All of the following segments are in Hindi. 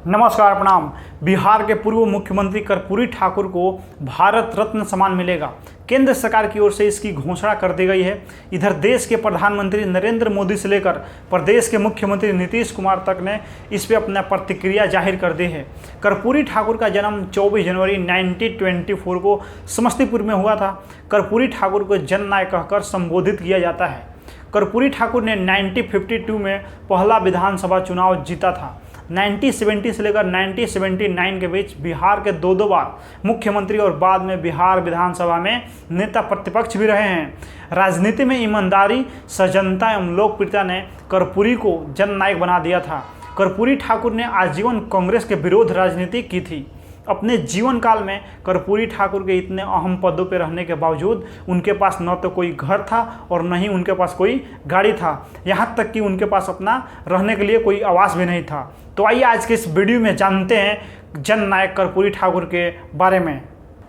नमस्कार प्रणाम। बिहार के पूर्व मुख्यमंत्री कर्पूरी ठाकुर को भारत रत्न सम्मान मिलेगा। केंद्र सरकार की ओर से इसकी घोषणा कर दी गई है। इधर देश के प्रधानमंत्री नरेंद्र मोदी से लेकर प्रदेश के मुख्यमंत्री नीतीश कुमार तक ने इस पर अपना प्रतिक्रिया जाहिर कर दी है। कर्पूरी ठाकुर का जन्म 24 जनवरी 1924 को समस्तीपुर में हुआ था। कर्पूरी ठाकुर को जननायक कहकर संबोधित किया जाता है। कर्पूरी ठाकुर ने 1952 में पहला विधानसभा चुनाव जीता था। 1970 से लेकर 1979 के बीच बिहार के दो बार मुख्यमंत्री और बाद में बिहार विधानसभा में नेता प्रतिपक्ष भी रहे हैं। राजनीति में ईमानदारी, सजनता एवं लोकप्रियता ने कर्पूरी को जननायक बना दिया था। कर्पूरी ठाकुर ने आजीवन कांग्रेस के विरोध राजनीति की थी। अपने जीवन काल में कर्पूरी ठाकुर के इतने अहम पदों पर रहने के बावजूद उनके पास न तो कोई घर था और न ही उनके पास कोई गाड़ी था। यहाँ तक कि उनके पास अपना रहने के लिए कोई आवास भी नहीं था। तो आइए आज के इस वीडियो में जानते हैं जननायक कर्पूरी ठाकुर के बारे में।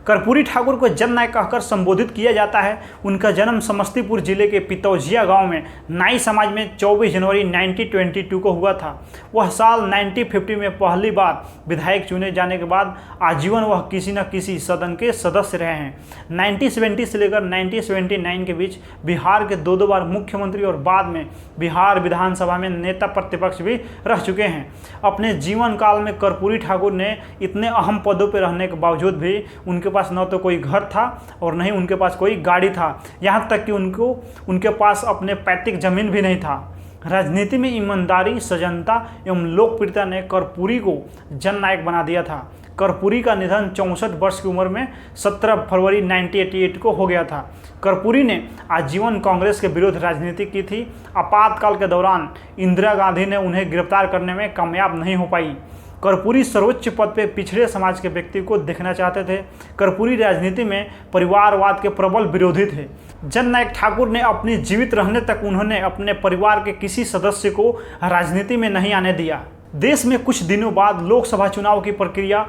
कर्पूरी ठाकुर को जननायक कहकर संबोधित किया जाता है। उनका जन्म समस्तीपुर जिले के पितौजिया गांव में नाई समाज में 24 जनवरी 1922 को हुआ था। वह साल 1950 में पहली बार विधायक चुने जाने के बाद आजीवन वह किसी न किसी सदन के सदस्य रहे हैं। 1970 से लेकर 1979 के बीच बिहार के दो बार मुख्यमंत्री और बाद में बिहार विधानसभा में नेता प्रतिपक्ष भी रह चुके हैं। अपने जीवन काल में कर्पूरी ठाकुर ने इतने अहम पदों पर रहने के बावजूद भी उनके पास न तो कोई घर था और न ही उनके पास कोई गाड़ी था। यहाँ तक कि उनके पास अपने पैतृक जमीन भी नहीं था। राजनीति में ईमानदारी, सजनता एवं लोकप्रियता ने कर्पूरी को जननायक बना दिया था। कर्पूरी का निधन 64 वर्ष की उम्र में 17 फरवरी 1988 को हो गया था। कर्पूरी ने आजीवन कांग्रेस के विरोध राजनीति की थी। आपातकाल के दौरान इंदिरा गांधी ने उन्हें गिरफ्तार करने में कामयाब नहीं हो पाई। कर्पूरी सर्वोच्च पद पे पिछड़े समाज के व्यक्ति को देखना चाहते थे। कर्पूरी राजनीति में परिवारवाद के प्रबल विरोधी थे। जननायक ठाकुर ने अपनी जीवित रहने तक उन्होंने अपने परिवार के किसी सदस्य को राजनीति में नहीं आने दिया। देश में कुछ दिनों बाद लोकसभा चुनाव की प्रक्रिया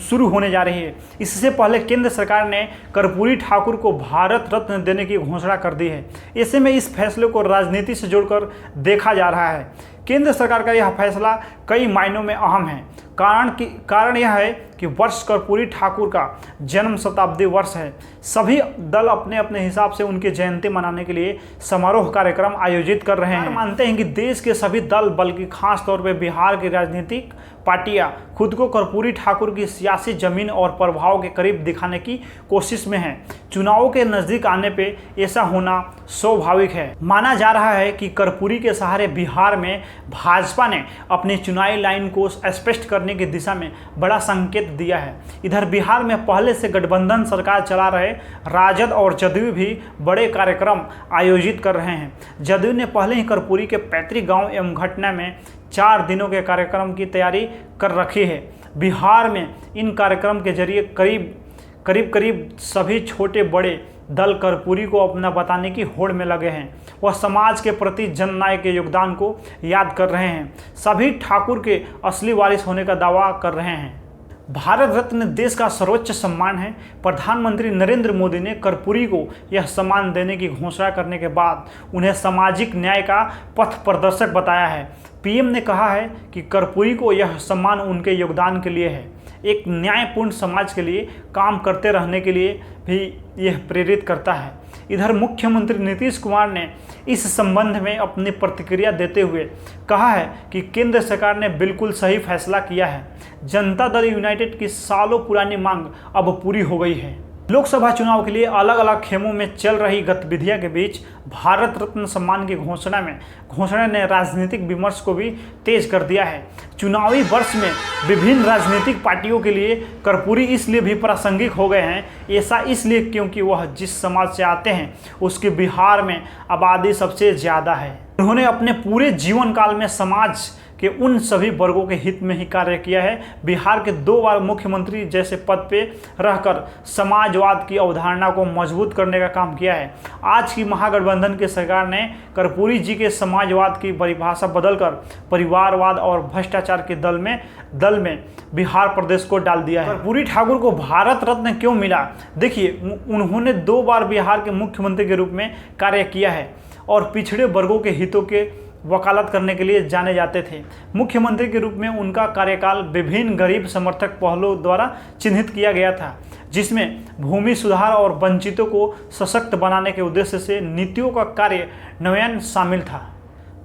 शुरू होने जा रही है। इससे पहले केंद्र सरकार ने कर्पूरी ठाकुर को भारत रत्न देने की घोषणा कर दी है। ऐसे में इस फैसले को राजनीति से जोड़कर देखा जा रहा है। केंद्र सरकार का यह फैसला कई मायनों में अहम है। कारण यह है कि वर्ष कर्पूरी ठाकुर का जन्म शताब्दी वर्ष है। सभी दल अपने अपने हिसाब से उनकी जयंती मनाने के लिए समारोह कार्यक्रम आयोजित कर रहे हैं। मानते हैं कि देश के सभी दल बल्कि खास तौर पर बिहार की राजनीतिक पार्टियां खुद को कर्पूरी ठाकुर की सियासी जमीन और प्रभाव के करीब दिखाने की कोशिश में हैं। चुनावों के नज़दीक आने पे ऐसा होना स्वाभाविक है। माना जा रहा है कि कर्पूरी के सहारे बिहार में भाजपा ने अपनी चुनावी लाइन को स्पष्ट करने की दिशा में बड़ा संकेत दिया है। इधर बिहार में पहले से गठबंधन सरकार चला रहे राजद और जदयू भी बड़े कार्यक्रम आयोजित कर रहे हैं। जदयू ने पहले ही कर्पूरी के पैतृक गांव एवं घटना में 4 दिनों के कार्यक्रम की तैयारी कर रखी है। बिहार में इन कार्यक्रम के जरिए करीब सभी छोटे बड़े दल कर्पूरी को अपना बताने की होड़ में लगे हैं। वह समाज के प्रति जननायक के योगदान को याद कर रहे हैं। सभी ठाकुर के असली वारिस होने का दावा कर रहे हैं। भारत रत्न देश का सर्वोच्च सम्मान है। प्रधानमंत्री नरेंद्र मोदी ने कर्पूरी को यह सम्मान देने की घोषणा करने के बाद उन्हें सामाजिक न्याय का पथ प्रदर्शक बताया है। पीएम ने कहा है कि कर्पूरी को यह सम्मान उनके योगदान के लिए है। एक न्यायपूर्ण समाज के लिए काम करते रहने के लिए भी यह प्रेरित करता है। इधर मुख्यमंत्री नीतीश कुमार ने इस संबंध में अपनी प्रतिक्रिया देते हुए कहा है कि केंद्र सरकार ने बिल्कुल सही फैसला किया है। जनता दल यूनाइटेड की सालों पुरानी मांग अब पूरी हो गई है। लोकसभा चुनाव के लिए अलग अलग खेमों में चल रही गतिविधियों के बीच भारत रत्न सम्मान की घोषणा ने राजनीतिक विमर्श को भी तेज कर दिया है। चुनावी वर्ष में विभिन्न राजनीतिक पार्टियों के लिए कर्पूरी इसलिए भी प्रासंगिक हो गए हैं। ऐसा इसलिए क्योंकि वह जिस समाज से आते हैं उसकी बिहार में आबादी सबसे ज़्यादा है। उन्होंने अपने पूरे जीवन काल में समाज के उन सभी वर्गों के हित में ही कार्य किया है। बिहार के 2 बार मुख्यमंत्री जैसे पद पे रहकर समाजवाद की अवधारणा को मजबूत करने का काम किया है। आज की महागठबंधन की सरकार ने कर्पूरी जी के समाजवाद की परिभाषा बदलकर परिवारवाद और भ्रष्टाचार के दल में बिहार प्रदेश को डाल दिया है। कर्पूरी ठाकुर को भारत रत्न क्यों मिला? देखिए, उन्होंने 2 बार बिहार के मुख्यमंत्री के रूप में कार्य किया है और पिछड़े वर्गों के हितों के वकालत करने के लिए जाने जाते थे। मुख्यमंत्री के रूप में उनका कार्यकाल विभिन्न गरीब समर्थक पहलों द्वारा चिन्हित किया गया था, जिसमें भूमि सुधार और वंचितों को सशक्त बनाने के उद्देश्य से नीतियों का कार्यान्वयन शामिल था।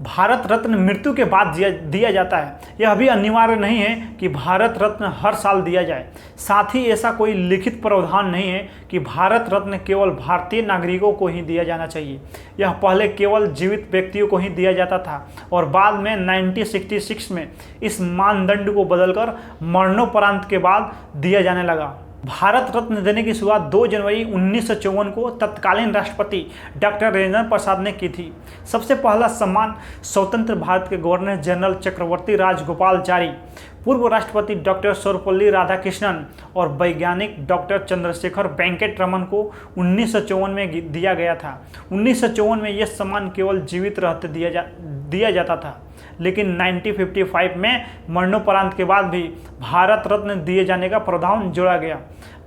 भारत रत्न मृत्यु के बाद दिया जाता है। यह भी अनिवार्य नहीं है कि भारत रत्न हर साल दिया जाए। साथ ही ऐसा कोई लिखित प्रावधान नहीं है कि भारत रत्न केवल भारतीय नागरिकों को ही दिया जाना चाहिए। यह पहले केवल जीवित व्यक्तियों को ही दिया जाता था और बाद में 1966 में इस मानदंड को बदलकर मरणोपरांत के बाद दिया जाने लगा। भारत रत्न देने की शुरुआत 2 जनवरी 1954 को तत्कालीन राष्ट्रपति डॉक्टर राजेंद्र प्रसाद ने की थी। सबसे पहला सम्मान स्वतंत्र भारत के गवर्नर जनरल चक्रवर्ती राजगोपालाचारी, पूर्व राष्ट्रपति डॉक्टर सर्वपल्ली राधाकृष्णन और वैज्ञानिक डॉक्टर चंद्रशेखर वेंकट रमन को 1954 में दिया गया था। 1954 में यह सम्मान केवल जीवित रहते दिया जाता था, लेकिन 1955 में मरणोपरांत के बाद भी भारत रत्न दिए जाने का प्रावधान जोड़ा गया।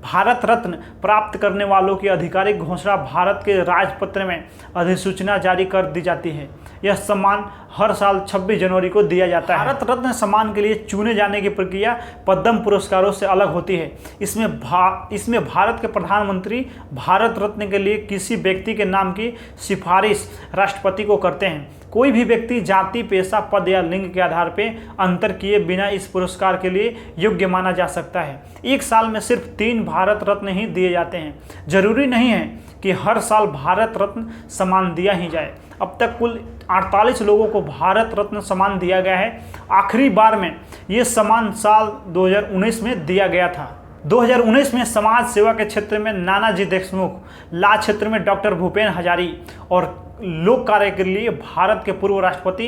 भारत रत्न प्राप्त करने वालों की आधिकारिक घोषणा भारत के राजपत्र में अधिसूचना जारी कर दी जाती है। यह सम्मान हर साल 26 जनवरी को दिया जाता है। भारत रत्न सम्मान के लिए चुने जाने की प्रक्रिया पद्म पुरस्कारों से अलग होती है। इसमें भारत के प्रधानमंत्री भारत रत्न के लिए किसी व्यक्ति के नाम की सिफारिश राष्ट्रपति को करते हैं। कोई भी व्यक्ति जाति, पेशा, पद या लिंग के आधार पर अंतर किए बिना इस पुरस्कार के लिए योग्य माना जा सकता है। एक साल में सिर्फ 3 भारत रत्न ही दिए जाते हैं। जरूरी नहीं है कि हर साल भारत रत्न सम्मान दिया ही जाए। अब तक कुल 48 लोगों को भारत रत्न सम्मान दिया गया है। आखिरी बार में ये सम्मान साल 2019 में दिया गया था। 2019 में समाज सेवा के क्षेत्र में नानाजी देशमुख, ला क्षेत्र में डॉक्टर भूपेन हजारी और लोक कार्य के लिए भारत के पूर्व राष्ट्रपति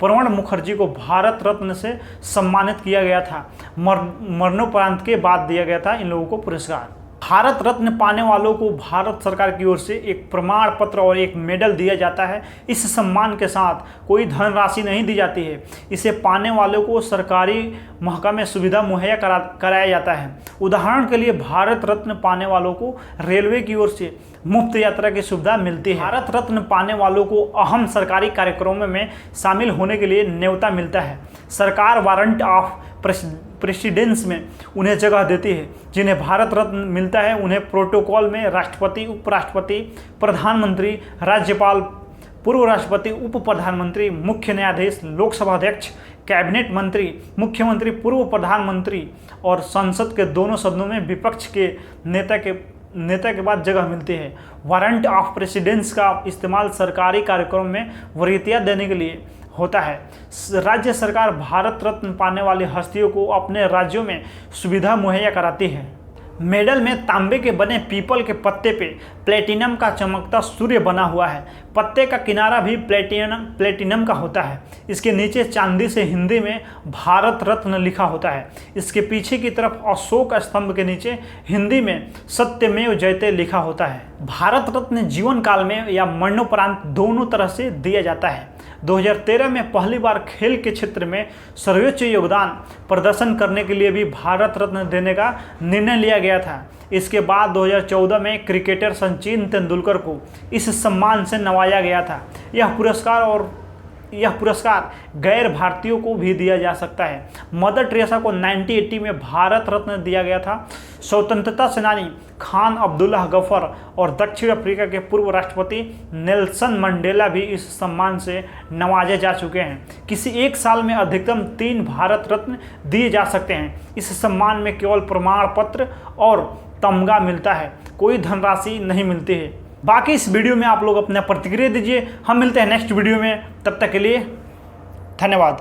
प्रणब मुखर्जी को भारत रत्न से सम्मानित किया गया था। मरणोपरांत के बाद दिया गया था इन लोगों को पुरस्कार। भारत रत्न पाने वालों को भारत सरकार की ओर से एक प्रमाण पत्र और एक मेडल दिया जाता है। इस सम्मान के साथ कोई धनराशि नहीं दी जाती है। इसे पाने वालों को सरकारी महकमे सुविधा मुहैया कराया जाता है। उदाहरण के लिए भारत रत्न पाने वालों को रेलवे की ओर से मुफ्त यात्रा की सुविधा मिलती है। भारत रत्न पाने वालों को अहम सरकारी कार्यक्रमों में शामिल होने के लिए न्योता मिलता है। सरकार वारंट ऑफ प्रेसिडेंस में उन्हें जगह देती है। जिन्हें भारत रत्न मिलता है उन्हें प्रोटोकॉल में राष्ट्रपति, उपराष्ट्रपति, प्रधानमंत्री, राज्यपाल, पूर्व राष्ट्रपति, उप प्रधानमंत्री, मुख्य न्यायाधीश, लोकसभा अध्यक्ष, कैबिनेट मंत्री, मुख्यमंत्री, पूर्व प्रधानमंत्री और संसद के दोनों सदनों में विपक्ष के नेता के बाद जगह मिलती है। वारंट ऑफ प्रेसिडेंस का इस्तेमाल सरकारी कार्यक्रम में वरीयता देने के लिए होता है। राज्य सरकार भारत रत्न पाने वाली हस्तियों को अपने राज्यों में सुविधा मुहैया कराती है। मेडल में तांबे के बने पीपल के पत्ते पे प्लेटिनम का चमकता सूर्य बना हुआ है। पत्ते का किनारा भी प्लेटिनम का होता है। इसके नीचे चांदी से हिंदी में भारत रत्न लिखा होता है। इसके पीछे की तरफ अशोक स्तंभ के नीचे हिंदी में सत्यमेव जयते लिखा होता है। भारत रत्न जीवन काल में या मरणोपरांत दोनों तरह से दिया जाता है। 2013 में पहली बार खेल के क्षेत्र में सर्वोच्च योगदान प्रदर्शन करने के लिए भी भारत रत्न देने का निर्णय लिया गया था। इसके बाद 2014 में क्रिकेटर सचिन तेंदुलकर को इस सम्मान से नवाजा गया था। यह पुरस्कार गैर भारतीयों को भी दिया जा सकता है। मदर टेरेसा को 1980 में भारत रत्न दिया गया था। स्वतंत्रता सेनानी खान अब्दुल्ला गफर और दक्षिण अफ्रीका के पूर्व राष्ट्रपति नेल्सन मंडेला भी इस सम्मान से नवाजे जा चुके हैं। किसी एक साल में अधिकतम 3 भारत रत्न दिए जा सकते हैं। इस सम्मान में केवल प्रमाण पत्र और तमगा मिलता है, कोई धनराशि नहीं मिलती है। बाकी इस वीडियो में आप लोग अपना प्रतिक्रिया दीजिए। हम मिलते हैं नेक्स्ट वीडियो में, तब तक के लिए धन्यवाद।